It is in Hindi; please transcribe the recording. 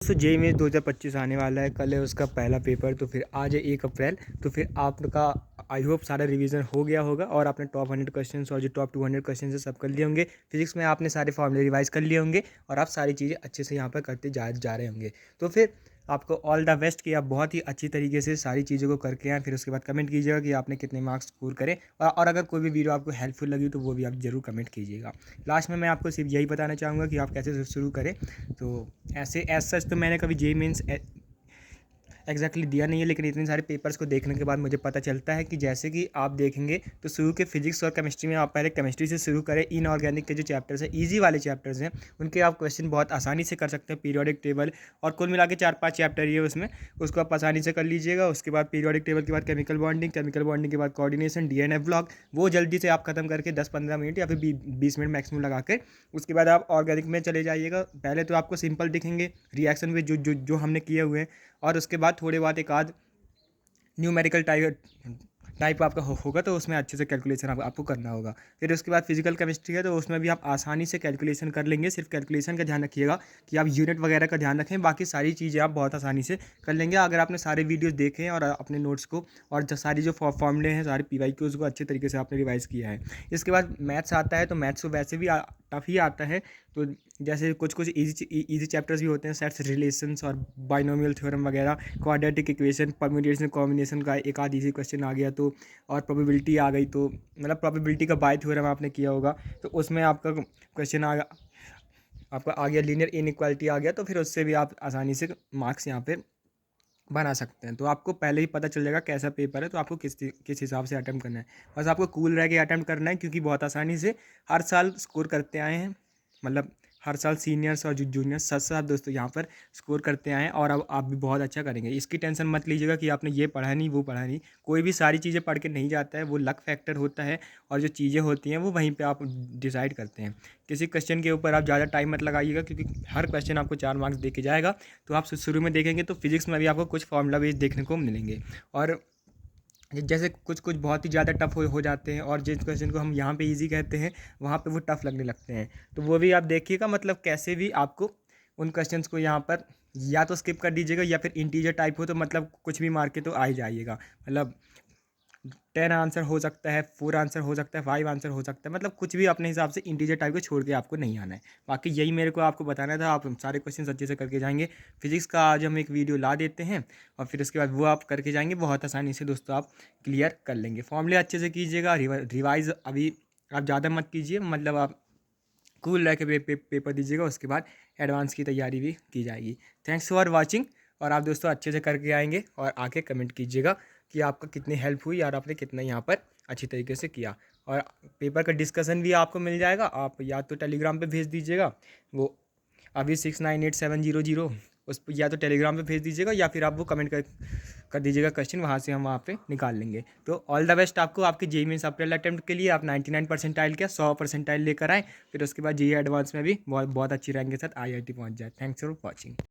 दोस्तों जेईई मेंस 2025 आने वाला है, कल है उसका पहला पेपर। तो फिर आज है 1 अप्रैल। तो फिर आपका आई होप सारा रिवीजन हो गया होगा और आपने टॉप 100 क्वेश्चन और जो टॉप 200 क्वेश्चन है सब कर लिए होंगे। फिजिक्स में आपने सारे फॉर्मूले रिवाइज कर लिए होंगे और आप सारी चीज़ें अच्छे से यहाँ पर करते जा रहे होंगे। तो फिर आपको ऑल द बेस्ट कि आप बहुत ही अच्छी तरीके से सारी चीज़ों को करके आएँ। फिर उसके बाद कमेंट कीजिएगा कि आपने कितने मार्क्स स्कोर करें, और अगर कोई भी वीडियो आपको हेल्पफुल लगी तो वो भी आप ज़रूर कमेंट कीजिएगा। लास्ट में मैं आपको सिर्फ यही बताना चाहूँगा कि आप कैसे शुरू करें। तो ऐसे एज सच तो मैंने कभी जेईई मेंस एग्जैक्टली दिया नहीं है, लेकिन इतने सारे पेपर्स को देखने के बाद मुझे पता चलता है कि जैसे कि आप देखेंगे तो शुरू के फिजिक्स और केमिस्ट्री में आप पहले केमिस्ट्री से शुरू करें। इनऑर्गेनिक के जो चैप्टर्स हैं, ईजी वाले चैप्टर्स हैं, उनके आप क्वेश्चन बहुत आसानी से कर सकते हैं। पीरियोडिक टेबल और कुल मिला के 4-5 चैप्टर ही है उसमें, उसको आप आसानी से कर लीजिएगा। उसके बाद पीरियोडिक टेबल के बाद केमिकल बॉन्डिंग के बाद कोऑर्डिनेशन, डीएनए ब्लॉक, वो जल्दी से आप खत्म करके 10-15 मिनट या फिर 20 मिनट मैक्सिमम लगा कर उसके बाद आप ऑर्गेनिक में चले जाइएगा। पहले तो आपको सिंपल दिखेंगे रिएक्शन में जो हमने किए हुए हैं, और उसके बाद थोड़े बहुत एक आध न्यूमेरिकल टाइप आपका होगा, तो उसमें अच्छे से कैलकुलेशन आपको करना होगा। फिर उसके बाद फिजिकल केमिस्ट्री है, तो उसमें भी आप आसानी से कैलकुलेशन कर लेंगे। सिर्फ कैलकुलेशन का ध्यान रखिएगा कि आप यूनिट वगैरह का ध्यान रखें, बाकी सारी चीज़ें आप बहुत आसानी से कर लेंगे अगर आपने सारे वीडियोस देखे हैं और अपने नोट्स को और सारी जो फॉर्मूले हैं, सारे पीवाईक्यूज को अच्छे तरीके से आपने रिवाइज़ किया है। इसके बाद मैथ्स आता है, तो मैथ्स तो वैसे भी टफ ही आता है। तो जैसे कुछ कुछ इजी चैप्टर्स भी होते हैं, सेट्स, रिलेशंस और बाइनोमियल थ्योरम वगैरह, क्वाड्रेटिक इक्वेशन, परम्यूटेशन, कॉम्बिनेशन का एक आध इजी क्वेश्चन आ गया तो, और प्रोबेबिलिटी आ गई तो, मतलब प्रोबेबिलिटी का बाय थ्योरम आपने किया होगा तो उसमें आपका क्वेश्चन आपका आ गया, लीनियर इनइक्वालिटी आ गया, तो फिर उससे भी आप आसानी से मार्क्स यहाँ पे बना सकते हैं। तो आपको पहले ही पता चल जाएगा कैसा पेपर है, तो आपको किस हिसाब से अटेम्प्ट करना है। बस आपको कूल रह के अटेम्प्ट करना है, क्योंकि बहुत आसानी से हर साल स्कोर करते आए हैं, मतलब हर साल सीनियर्स और जूनियर्स साथ साथ दोस्तों यहाँ पर स्कोर करते आए हैं, और अब आप भी बहुत अच्छा करेंगे। इसकी टेंशन मत लीजिएगा कि आपने ये पढ़ा नहीं वो पढ़ा नहीं, कोई भी सारी चीज़ें पढ़ के नहीं जाता है, वो लक फैक्टर होता है, और जो चीज़ें होती हैं वो वहीं पे आप डिसाइड करते हैं। किसी क्वेश्चन के ऊपर आप ज़्यादा टाइम मत लगाइएगा, क्योंकि हर क्वेश्चन आपको 4 मार्क्स दे के जाएगा। तो आप शुरू में देखेंगे तो फिजिक्स में भी आपको कुछ फॉर्मूला बेस देखने को मिलेंगे, और जैसे कुछ कुछ बहुत ही ज़्यादा टफ हो जाते हैं, और जिस क्वेश्चन को हम यहाँ पे इजी कहते हैं वहाँ पे वो टफ लगने लगते हैं। तो वो भी आप देखिएगा, मतलब कैसे भी आपको उन क्वेश्चंस को यहाँ पर या तो स्किप कर दीजिएगा, या फिर इंटीजर टाइप हो तो मतलब कुछ भी मार के तो आ ही जाइएगा। मतलब 10 आंसर हो सकता है, 4 आंसर हो सकता है, 5 आंसर हो सकता है, मतलब कुछ भी अपने हिसाब से इंटीजर टाइप को छोड़ के आपको नहीं आना है। बाकी यही मेरे को आपको बताना था, आप सारे क्वेश्चन अच्छे से करके जाएंगे। फिजिक्स का आज हम एक वीडियो ला देते हैं, और फिर उसके बाद वो आप करके जाएंगे, बहुत आसानी से दोस्तों आप क्लियर कर लेंगे। फॉर्मूले अच्छे से कीजिएगा, रिवाइज अभी आप ज़्यादा मत कीजिए, मतलब आप कूल रह के पेपर दीजिएगा, उसके बाद एडवांस की तैयारी भी की जाएगी। थैंक्स फॉर वॉचिंग, और आप दोस्तों अच्छे से करके आएंगे, और आके कमेंट कीजिएगा कि आपका कितनी हेल्प हुई और आपने कितना यहाँ पर अच्छी तरीके से किया। और पेपर का डिस्कशन भी आपको मिल जाएगा, आप या तो टेलीग्राम पे भेज दीजिएगा, वो अभी 698700 उस पर, या तो टेलीग्राम पे भेज दीजिएगा, या फिर आप वो कमेंट कर दीजिएगा क्वेश्चन, वहाँ से हम वहाँ पे निकाल लेंगे। तो ऑल द बेस्ट आपको आपके जेईई मेंस अप्रैल अटेम्प्ट के लिए। आप 99 परसेंटाइल क्या 100 परसेंटाइल लेकर आएँ, फिर उसके बाद जेईई एडवांस में भी बहुत बहुत अच्छी रैंक के साथ आईआईटी पहुँच जाए। Thanks for watching.